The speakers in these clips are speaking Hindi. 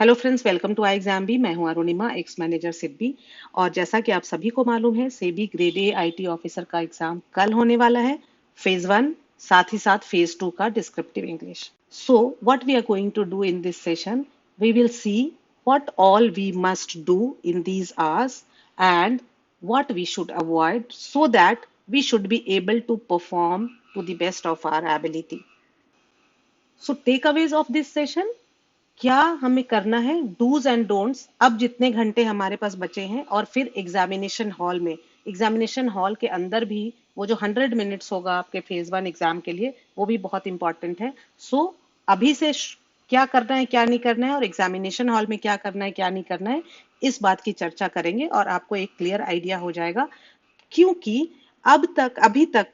Hello friends, welcome to I exam B. मैं हूं अरुणिमा, एक्स मैनेजर सिडबी। और जैसा कि आप सभी को मालूम है, SEBI grade A IT officer का एग्जाम कल होने वाला है। फेज 1 साथ ही साथ फेज 2 का descriptive English. So what we are going to do in this session, we will see what all we must do in these hours and what we should avoid so that we should be able to perform to the best of our ability. So takeaways of this session, क्या हमें करना है, डूज एंड डोंट्स। अब जितने घंटे हमारे पास बचे हैं और फिर एग्जामिनेशन हॉल के अंदर भी वो जो 100 मिनट्स होगा आपके फेज 1 एग्जाम के लिए, वो भी बहुत इंपॉर्टेंट है। सो अभी से क्या करना है, क्या नहीं करना है, और एग्जामिनेशन हॉल में क्या करना है, क्या नहीं करना है, इस बात की चर्चा करेंगे और आपको एक क्लियर आइडिया हो जाएगा। क्योंकि अभी तक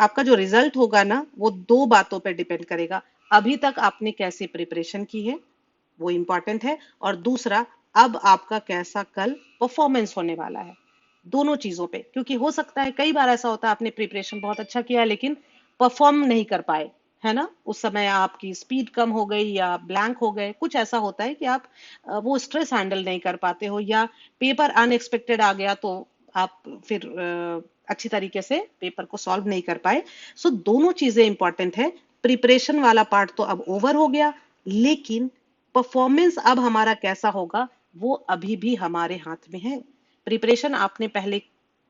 आपका जो रिजल्ट होगा ना, वो दो बातों पर डिपेंड करेगा। अभी तक आपने कैसे प्रिपरेशन की है, वो इंपॉर्टेंट है, और दूसरा, अब आपका कैसा कल परफॉर्मेंस होने वाला है। दोनों चीजों पे, क्योंकि हो सकता है कई बार ऐसा होता है आपने प्रिपरेशन बहुत अच्छा किया लेकिन परफॉर्म नहीं कर पाए, है ना। उस समय आपकी स्पीड कम हो गई या ब्लैंक हो गए, कुछ ऐसा होता है कि आप वो स्ट्रेस हैंडल नहीं कर पाते हो, या पेपर अनएक्सपेक्टेड आ गया तो आप फिर अच्छी तरीके से पेपर को सॉल्व नहीं कर पाए। सो दोनों चीजें इंपॉर्टेंट है। प्रिपरेशन वाला पार्ट तो अब ओवर हो गया, लेकिन परफॉर्मेंस अब हमारा कैसा होगा वो अभी भी हमारे हाथ में है। प्रिपरेशन आपने पहले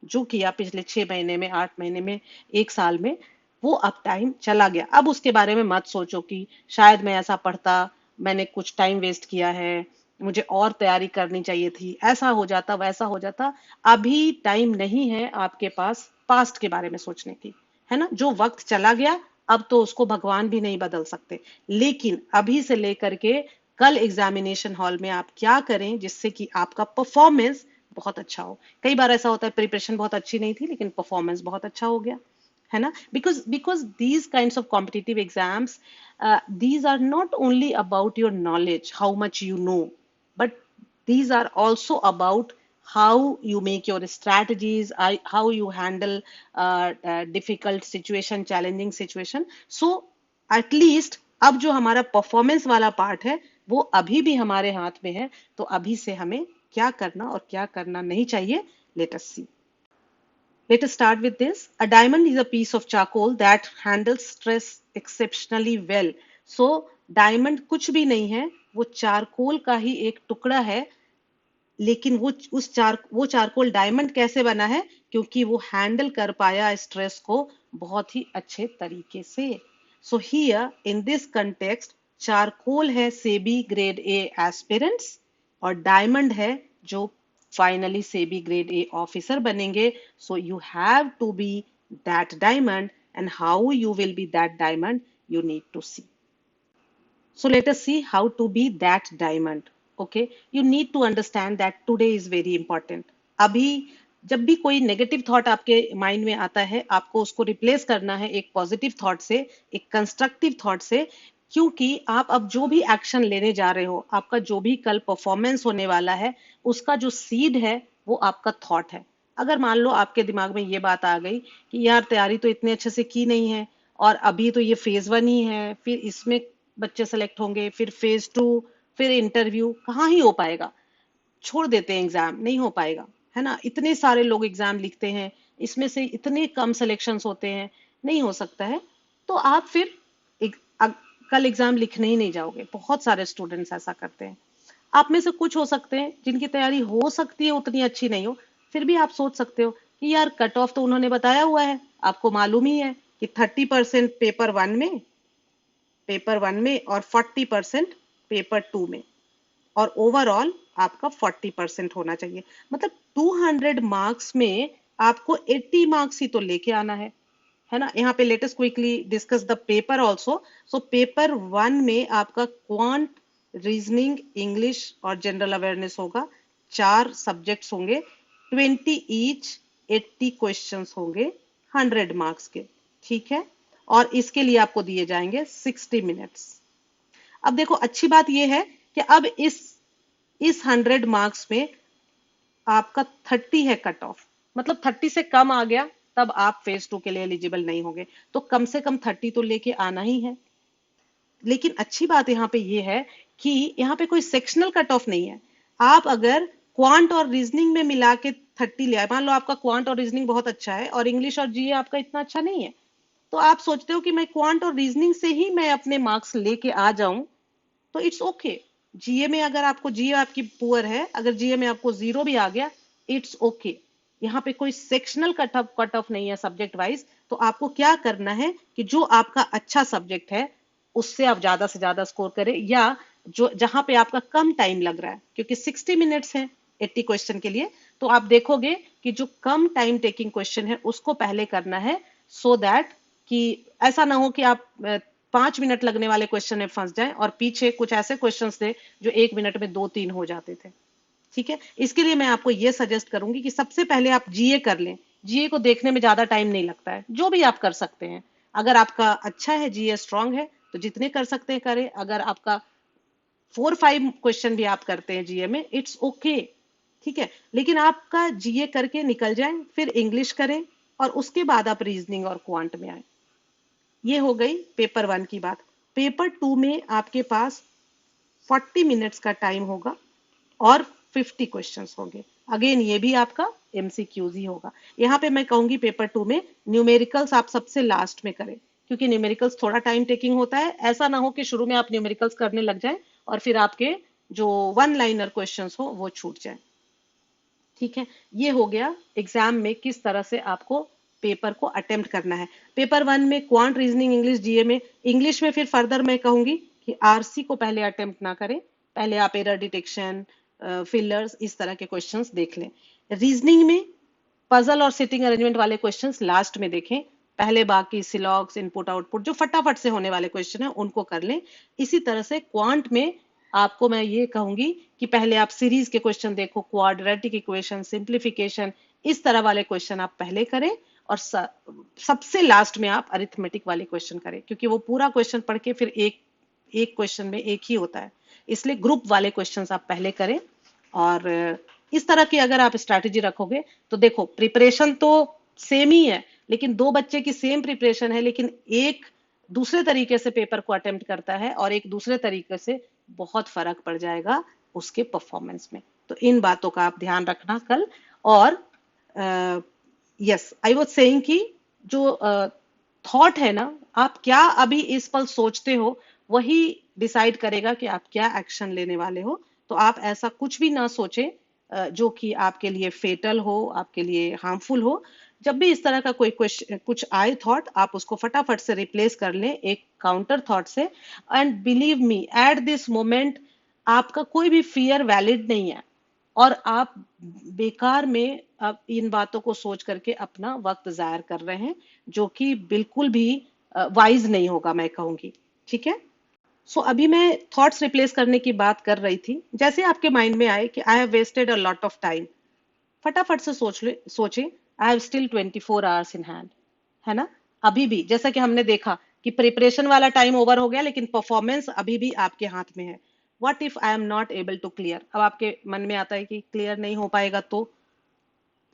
जो किया पिछले 6 महीने में, 8 महीने में, 1 साल में, वो अब टाइम चला गया। अब उसके बारे में मत सोचो कि शायद मैं ऐसा पढ़ता, मैंने कुछ टाइम वेस्ट किया है, मुझे और तैयारी करनी चाहिए थी, ऐसा हो जाता, वैसा हो जाता। अभी टाइम नहीं है आपके पास पास्ट के बारे में सोचने की, है ना। जो वक्त चला गया अब तो उसको भगवान भी नहीं बदल सकते, लेकिन अभी से लेकर के कल एग्जामिनेशन हॉल में आप क्या करें जिससे कि आपका परफॉर्मेंस बहुत अच्छा हो। कई बार ऐसा होता है प्रिपरेशन बहुत अच्छी नहीं थी लेकिन परफॉर्मेंस बहुत अच्छा हो गया, है ना। Because these kinds of competitive exams, these are not only about your knowledge, how much you know, but these are also about how you make your strategies, how you handle difficult situation, challenging situation. So at least अब जो हमारा परफॉर्मेंस वाला पार्ट है वो अभी भी हमारे हाथ में है। तो अभी से हमें क्या करना और क्या करना नहीं चाहिए, let us C. Let us start with this. A diamond is a piece of charcoal that handles stress exceptionally well. So, diamond कुछ भी नहीं है, वो चारकोल का ही एक टुकड़ा है। लेकिन वो चारकोल डायमंड कैसे बना है, क्योंकि वो हैंडल कर पाया स्ट्रेस को बहुत ही अच्छे तरीके से। So here in this context, charcoal है सेबी ग्रेड ए एस्पिरेंट्स और डायमंड है जो finally SEBI grade A officer बनेंगे। So you have to be that diamond, and how you will be that diamond you need to see. So let us see how to be that diamond. Okay, you need to understand that today is very important. अभी जब भी कोई नेगेटिव थॉट आपके माइंड में आता है, आपको उसको रिप्लेस करना है एक पॉजिटिव थॉट से, एक कंस्ट्रक्टिव थॉट से। क्योंकि आप अब जो भी एक्शन लेने जा रहे हो, आपका जो भी कल परफॉर्मेंस होने वाला है, उसका जो सीड है वो आपका थॉट है। अगर मान लो आपके दिमाग में ये बात आ गई कि यार तैयारी तो इतने अच्छे से की नहीं है, और अभी तो ये फेज 1 ही है, फिर इसमें बच्चे सेलेक्ट होंगे, फिर फेज 2, फिर इंटरव्यू, कहाँ ही हो पाएगा, छोड़ देते हैं एग्जाम, नहीं हो पाएगा, है ना। इतने सारे लोग एग्जाम लिखते हैं, इसमें से इतने कम सिलेक्शंस होते हैं, नहीं हो सकता है। तो आप फिर एक, कल एग्जाम लिखने ही नहीं जाओगे। बहुत सारे स्टूडेंट्स ऐसा करते हैं। आप में से कुछ हो सकते हैं जिनकी तैयारी हो सकती है उतनी अच्छी नहीं हो, फिर भी आप सोच सकते हो कि यार कट ऑफ तो उन्होंने बताया हुआ है, आपको मालूम ही है कि 30% पेपर वन में और 40% पेपर 2 में, और ओवरऑल आपका 40% होना चाहिए। मतलब 200 मार्क्स में आपको 80 मार्क्स ही तो लेके आना है ना। यहाँ पे latest quickly discuss the paper also. So paper 1 में आपका क्वांट, रीजनिंग, इंग्लिश और जनरल अवेयरनेस होगा। 4 सब्जेक्ट्स होंगे, 20 ईच, 80 क्वेश्चंस होंगे 100 मार्क्स के, ठीक है। और इसके लिए आपको दिए जाएंगे 60 मिनट्स। अब देखो, अच्छी बात यह है कि अब इस 100 मार्क्स में आपका 30 है कट ऑफ, मतलब 30 से कम आ गया तब आप फेज 2 के लिए एलिजिबल नहीं होंगे। तो कम से कम 30 तो लेके आना ही है। लेकिन अच्छी बात यहाँ पे ये है कि यहाँ पे कोई सेक्शनल कट ऑफ नहीं है। आप अगर क्वांट और रीजनिंग में मिला के 30 ले आए, मान लो आपका क्वांट और रीजनिंग बहुत अच्छा है और इंग्लिश और जीए आपका इतना अच्छा नहीं है, तो आप सोचते हो कि मैं क्वांट और रीजनिंग से ही मैं अपने मार्क्स लेके आ जाऊं, तो इट्स ओके। जीए में अगर आपको, जीए आपकी पुअर है, अगर जीए में आपको 0 भी आ गया, इट्स ओके। यहाँ पे कोई सेक्शनल कट ऑफ नहीं है सब्जेक्ट वाइज। तो आपको क्या करना है कि जो आपका अच्छा सब्जेक्ट है उससे आप ज्यादा से ज्यादा स्कोर करें, या जो जहां पे आपका कम टाइम लग रहा है, क्योंकि 60 मिनट्स है 80 क्वेश्चन के लिए, तो आप देखोगे कि जो कम टाइम टेकिंग क्वेश्चन है उसको पहले करना है, सो दैट कि ऐसा ना हो कि आप 5 मिनट लगने वाले क्वेश्चन में फंस जाएं और पीछे कुछ ऐसे क्वेश्चंस थे जो 1 मिनट में 2-3 हो जाते थे। ठीक है, इसके लिए मैं आपको ये सजेस्ट करूंगी कि सबसे पहले आप जीए कर लें। जीए को देखने में ज्यादा टाइम नहीं लगता है, जो भी आप कर सकते हैं। अगर आपका अच्छा है, जीए स्ट्रांग है, तो जितने कर सकते हैं करें। अगर आपका 4-5 क्वेश्चन भी आप करते हैं जीए में, इट्स ओके। ठीक है, लेकिन आपका जीए करके निकल जाए, फिर इंग्लिश करें और उसके बाद आप रीजनिंग और क्वांट में आए। ये हो गई पेपर 1 की बात। पेपर 2 में आपके पास 40 मिनट्स का टाइम होगा और 50 क्वेश्चंस होंगे। अगेन ये भी आपका एमसीक्यूज ही होगा। यहाँ पे मैं कहूंगी पेपर 2 में न्यूमेरिकल्स आप सबसे लास्ट में करें, क्योंकि न्यूमेरिकल्स थोड़ा टाइम टेकिंग होता है। ऐसा ना हो कि शुरू में आप न्यूमेरिकल्स करने लग जाएं और फिर आपके जो वन लाइनर क्वेश्चंस हो वो छूट जाए। ठीक है, ये हो गया एग्जाम में किस तरह से आपको पेपर को अटेम्प्ट करना है। पेपर 1 में क्वांट, रीजनिंग, इंग्लिश, जीए में, इंग्लिश में फिर फर्दर मैं कहूंगी कि आरसी को पहले अटेम्प्ट ना करें, पहले आप एरर डिटेक्शन, फिलर्स, इस तरह के क्वेश्चंस देख लें। रीजनिंग में पजल और सिटिंग अरेंजमेंट वाले क्वेश्चंस लास्ट में देखें, पहले बाकी सिलॉग्स, इनपुट आउटपुट जो फटाफट से होने वाले क्वेश्चन है उनको कर लें। इसी तरह से क्वांट में आपको मैं ये कहूंगी कि पहले आप सीरीज के क्वेश्चन देखो, क्वाड्रेटिक इक्वेशन, सिंप्लीफिकेशन, इस तरह वाले क्वेश्चन आप पहले करें और सबसे लास्ट में आप अरिथमेटिक वाले क्वेश्चन करें, क्योंकि वो पूरा क्वेश्चन पढ़ के फिर एक एक क्वेश्चन में एक ही होता है, इसलिए ग्रुप वाले क्वेश्चंस आप पहले करें। और इस तरह की अगर आप स्ट्रैटेजी रखोगे तो देखो प्रिपरेशन तो सेम ही है, लेकिन दो बच्चे की सेम प्रिपरेशन है, लेकिन एक दूसरे तरीके से पेपर को अटेम्प्ट करता है और एक दूसरे तरीके से, बहुत फर्क पड़ जाएगा उसके परफॉर्मेंस में। तो इन बातों का आप ध्यान रखना कल। और यस, आई वाज सेइंग कि जो थॉट है ना, आप क्या अभी इस पल सोचते हो वही डिसाइड करेगा कि आप क्या एक्शन लेने वाले हो। तो आप ऐसा कुछ भी ना सोचें जो कि आपके लिए फेटल हो, आपके लिए हार्मफुल हो। जब भी इस तरह का कोई कुछ आए थॉट, आप उसको फटाफट से रिप्लेस कर लें एक काउंटर थॉट से। And believe me, at this moment आपका कोई भी फियर वैलिड नहीं है और आप बेकार में अब इन बातों को सोच करके अपना वक्त जाया कर रहे हैं, जो कि बिल्कुल भी वाइज नहीं होगा, मैं कहूंगी। ठीक है, सो अभी मैं थॉट्स रिप्लेस करने की बात कर रही थी। जैसे आपके माइंड में आए कि I have wasted a lot of time, फटाफट से सोचे I have still 24 hours in hand, है ना। अभी भी जैसा कि हमने देखा कि प्रिपरेशन वाला टाइम ओवर हो गया, लेकिन परफॉर्मेंस अभी भी आपके हाथ में है। What if I am not able to clear, अब आपके मन में आता है कि क्लियर नहीं हो पाएगा, तो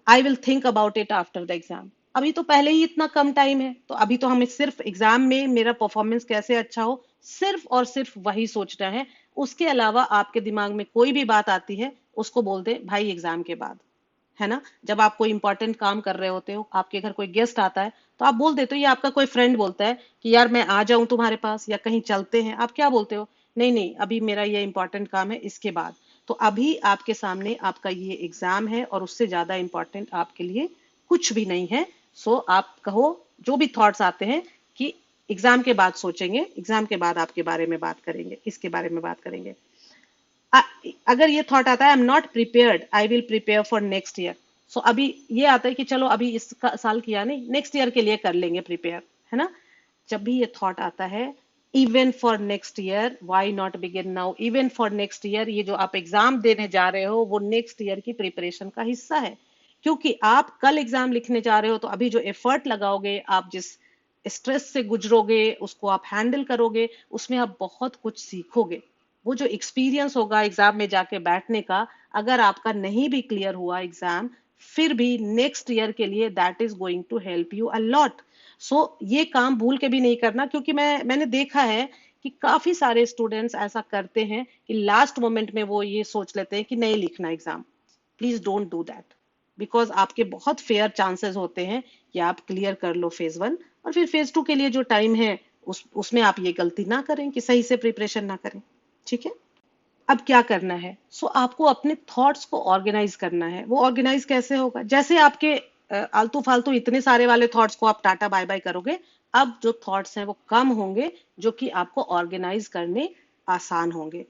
I will think about it after the exam. अभी तो पहले ही इतना कम टाइम है, तो अभी तो हमें सिर्फ एग्जाम में मेरा परफॉर्मेंस कैसे अच्छा हो, सिर्फ और सिर्फ वही सोचना है। उसके अलावा आपके दिमाग में कोई भी बात आती है, उसको बोल दे भाई एग्जाम के बाद, है ना। जब आप कोई इंपॉर्टेंट काम कर रहे होते हो, आपके घर कोई गेस्ट आता है, तो आप बोल देते हो, या आपका कोई फ्रेंड बोलता है कि यार मैं आ जाऊं तुम्हारे पास या कहीं चलते हैं, आप क्या बोलते हो, नहीं नहीं अभी मेरा ये इंपॉर्टेंट काम है, इसके बाद। तो अभी आपके सामने आपका ये एग्जाम है और उससे ज्यादा इंपॉर्टेंट आपके लिए कुछ भी नहीं है। सो आप कहो जो भी थॉट्स आते हैं कि एग्जाम के बाद सोचेंगे, एग्जाम के बाद आपके बारे में बात करेंगे, इसके बारे में बात करेंगे। अगर ये थॉट आता है I am not prepared, I will prepare for next year. So अभी ये आता है कि चलो अभी इस साल किया नहीं, नेक्स्ट ईयर के लिए कर लेंगे प्रिपेयर, है ना। जब भी ये थॉट आता है, even for next year, why not begin now, even for next year, ये जो आप एग्जाम देने जा रहे हो वो नेक्स्ट ईयर की प्रिपरेशन का हिस्सा है। क्योंकि आप कल एग्जाम लिखने जा रहे हो, तो अभी जो एफर्ट लगाओगे, आप जिस स्ट्रेस से गुजरोगे, उसको आप हैंडल करोगे, उसमें आप बहुत कुछ सीखोगे। वो जो एक्सपीरियंस होगा एग्जाम में जाके बैठने का, अगर आपका नहीं भी क्लियर हुआ एग्जाम, फिर भी नेक्स्ट ईयर के लिए that is going to help you a lot. So ये काम भूल के भी नहीं करना, क्योंकि मैंने देखा है कि कि काफी सारे स्टूडेंट्स ऐसा करते हैं कि लास्ट मोमेंट में वो ये सोच लेते हैं कि नहीं लिखना exam. Please don't do that, because आपके बहुत फेयर चांसेस होते हैं कि आप क्लियर कर लो फेज 1, और फिर फेज 2 के लिए जो टाइम है उसमें आप ये गलती ना करें कि सही से प्रिपरेशन ना करें। ठीक है, अब क्या करना है? आपको अपने थॉट्स को ऑर्गेनाइज करना है। वो ऑर्गेनाइज कैसे होगा? जैसे आपके आलतू फालतू इतने सारे वाले थॉट्स को आप टाटा बाय बाय करोगे, अब जो थॉट्स हैं वो कम होंगे, जो कि आपको ऑर्गेनाइज करने आसान होंगे।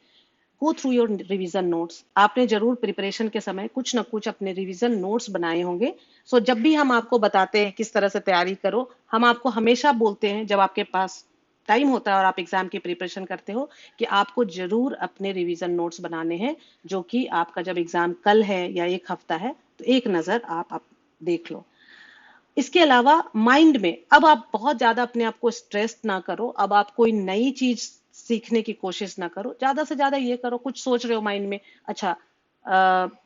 Go through your revision notes. आपने जरूर प्रिपरेशन के समय कुछ ना कुछ अपने रिवीजन नोट्स बनाए होंगे। जब भी हम आपको बताते हैं किस तरह से तैयारी करो, हम आपको हमेशा बोलते हैं जब आपके पास टाइम होता है और आप एग्जाम की प्रिपरेशन करते हो कि आपको जरूर अपने रिवीजन नोट्स बनाने हैं, जो कि आपका जब एग्जाम कल है या एक हफ्ता है तो एक नजर आप देख लो। इसके अलावा माइंड में अब आप बहुत ज्यादा अपने आप को स्ट्रेस ना करो। अब आप कोई नई चीज सीखने की कोशिश ना करो। ज्यादा से ज्यादा ये करो, कुछ सोच रहे हो माइंड में, अच्छा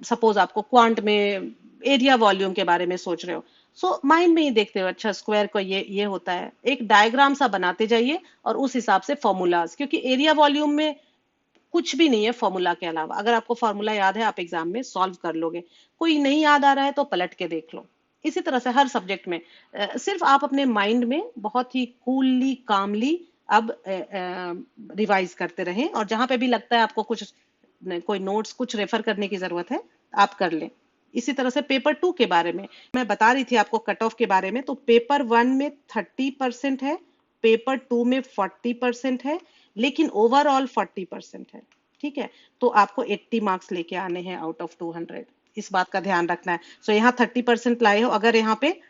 सपोज आपको क्वांट में एरिया वॉल्यूम के बारे में सोच रहे हो, माइंड में ही देखते हो, अच्छा स्क्वायर को ये होता है, एक डायग्राम सा बनाते जाइए और उस हिसाब से फॉर्मूलाज, क्योंकि एरिया वॉल्यूम में कुछ भी नहीं है फॉर्मूला के अलावा। अगर आपको फॉर्मूला याद है आप एग्जाम में सॉल्व कर लोगे, कोई नहीं याद आ रहा है तो पलट के देख लो। इसी तरह से हर सब्जेक्ट में सिर्फ आप अपने माइंड में बहुत ही कूलली कामली अब रिवाइज करते रहें, और जहां पे भी लगता है आपको कुछ कोई नोट्स कुछ रेफर करने की जरूरत है आप कर लें। इसी तरह से पेपर 2 के बारे में मैं बता रही थी आपको कट ऑफ के बारे में, तो पेपर 1 में 30% है, पेपर 2 में 40% है, लेकिन ओवरऑल 40% है। ठीक है, तो आपको 80 मार्क्स लेके आने हैं आउट ऑफ 200, इस बात का ध्यान रखना है। यहाँ 30% लाए हो, अगर यहाँ पे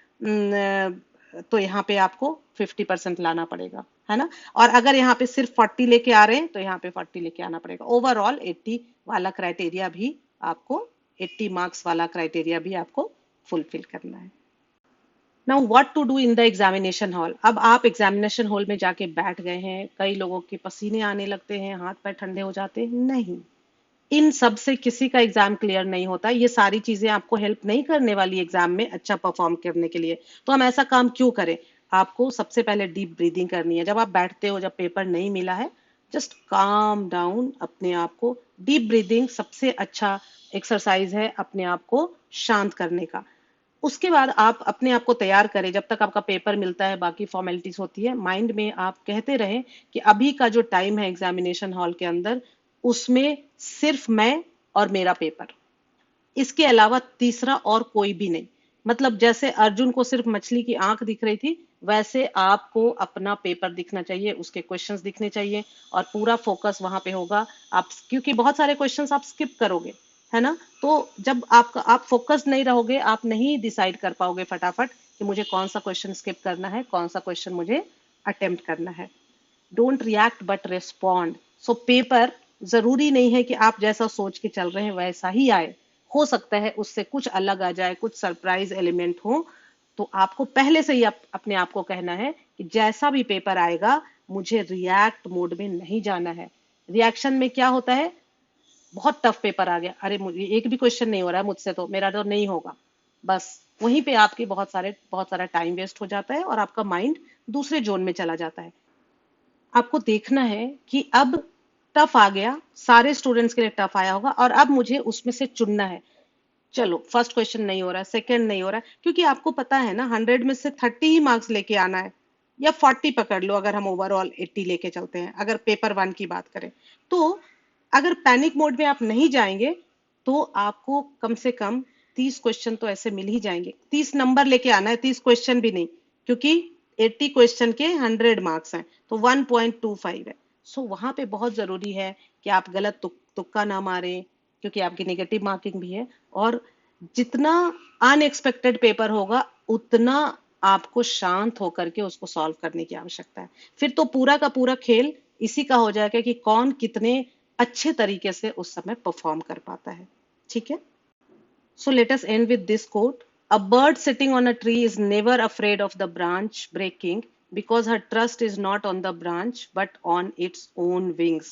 तो यहाँ पे आपको 50% लाना पड़ेगा, है ना। और अगर यहाँ पे सिर्फ 40 लेके आ रहे हैं तो यहाँ पे 40 लेके आना पड़ेगा। ओवरऑल 80 वाला क्राइटेरिया भी आपको, 80 मार्क्स वाला क्राइटेरिया भी आपको फुलफिल करना है। Now what to do in the examination hall. अब आप एग्जामिनेशन हॉल में जाके बैठ गए हैं, कई लोगों के पसीने आने लगते हैं, हाथ पैर ठंडे हो जाते हैं। नहीं, इन सब से किसी का एग्जाम क्लियर नहीं होता। ये सारी चीजें आपको हेल्प नहीं करने वाली एग्जाम में अच्छा परफॉर्म करने के लिए, तो हम ऐसा काम क्यों करें। आपको सबसे पहले डीप ब्रीदिंग करनी है। जब आप बैठते हो, जब पेपर नहीं मिला है, जस्ट काम डाउन अपने आप को। डीप ब्रीदिंग सबसे अच्छा एक्सरसाइज है अपने आप को शांत करने का। उसके बाद आप अपने आप को तैयार करें, जब तक आपका पेपर मिलता है बाकी फॉर्मेलिटीज होती है, माइंड में आप कहते रहें कि अभी का जो टाइम है एग्जामिनेशन हॉल के अंदर, उसमें सिर्फ मैं और मेरा पेपर, इसके अलावा तीसरा और कोई भी नहीं। मतलब जैसे अर्जुन को सिर्फ मछली की आंख दिख रही थी, वैसे आपको अपना पेपर दिखना चाहिए, उसके क्वेश्चंस दिखने चाहिए, और पूरा फोकस वहां पे होगा। आप क्योंकि बहुत सारे क्वेश्चंस आप स्किप करोगे, है ना, तो जब आप फोकस नहीं रहोगे, आप नहीं डिसाइड कर पाओगे फटाफट कि मुझे कौन सा क्वेश्चन स्किप करना है, कौन सा क्वेश्चन मुझे अटेम्प्ट करना है। Don't react but respond. Paper जरूरी नहीं है कि आप जैसा सोच के चल रहे हैं वैसा ही आए, हो सकता है उससे कुछ अलग आ जाए, कुछ सरप्राइज एलिमेंट हो। तो आपको पहले से ही अपने आप को कहना है कि जैसा भी पेपर आएगा मुझे रिएक्ट मोड में नहीं जाना है। रिएक्शन में क्या होता है, बहुत टफ पेपर आ गया, अरे मुझे एक भी क्वेश्चन नहीं हो रहा है मुझसे, तो मेरा तो नहीं होगा, बस वहीं पे आपके बहुत सारा टाइम वेस्ट हो जाता है और आपका माइंड दूसरे जोन में चला जाता है। आपको देखना है कि अब टफ आ गया, सारे स्टूडेंट्स के लिए टफ आया होगा, और अब मुझे उसमें से चुनना है। चलो फर्स्ट क्वेश्चन नहीं हो रहा है, सेकंड नहीं हो रहा है, क्योंकि आपको पता है ना 100 में से 30 ही मार्क्स लेके आना है, या 40 पकड़ लो अगर हम ओवरऑल 80 लेके चलते हैं, अगर पेपर 1 की बात करें। तो अगर पैनिक मोड में आप नहीं जाएंगे तो आपको कम से कम 30 क्वेश्चन तो ऐसे मिल ही जाएंगे। 30 नंबर लेके आना है, 30 क्वेश्चन भी नहीं, क्योंकि 80 क्वेश्चन के 100 मार्क्स हैं, तो 1.25 है। वहां पे बहुत जरूरी है कि आप गलत तुक्का ना मारें, क्योंकि आपकी नेगेटिव मार्किंग भी है। और जितना अनएक्सपेक्टेड पेपर होगा उतना आपको शांत होकर के उसको सॉल्व करने की आवश्यकता है। फिर तो पूरा का पूरा खेल इसी का हो जाएगा कि कौन कितने अच्छे तरीके से उस समय परफॉर्म कर पाता है। ठीक है, so let us end with this quote. A bird sitting on a tree is never afraid of the branch breaking because her trust is not on the branch but on its own wings.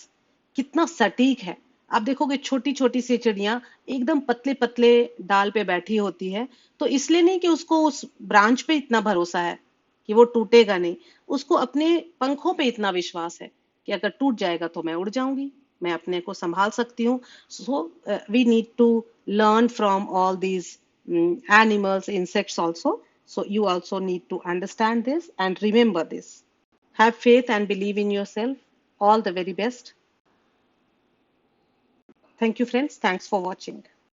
कितना सटीक है। आप देखोगे छोटी छोटी सी चिड़िया एकदम पतले पतले डाल पे बैठी होती है, तो इसलिए नहीं कि उसको उस ब्रांच पे इतना भरोसा है कि वो टूटेगा नहीं, उसको अपने पंखों पे इतना विश्वास है कि अगर टूट जाएगा तो मैं उड़ जाऊंगी, मैं अपने को संभाल सकती हूँ. So we need to learn from all these animals, insects also. So you also need to understand this and remember this. Have faith and believe in yourself. All the very best. Thank you, friends. Thanks for watching.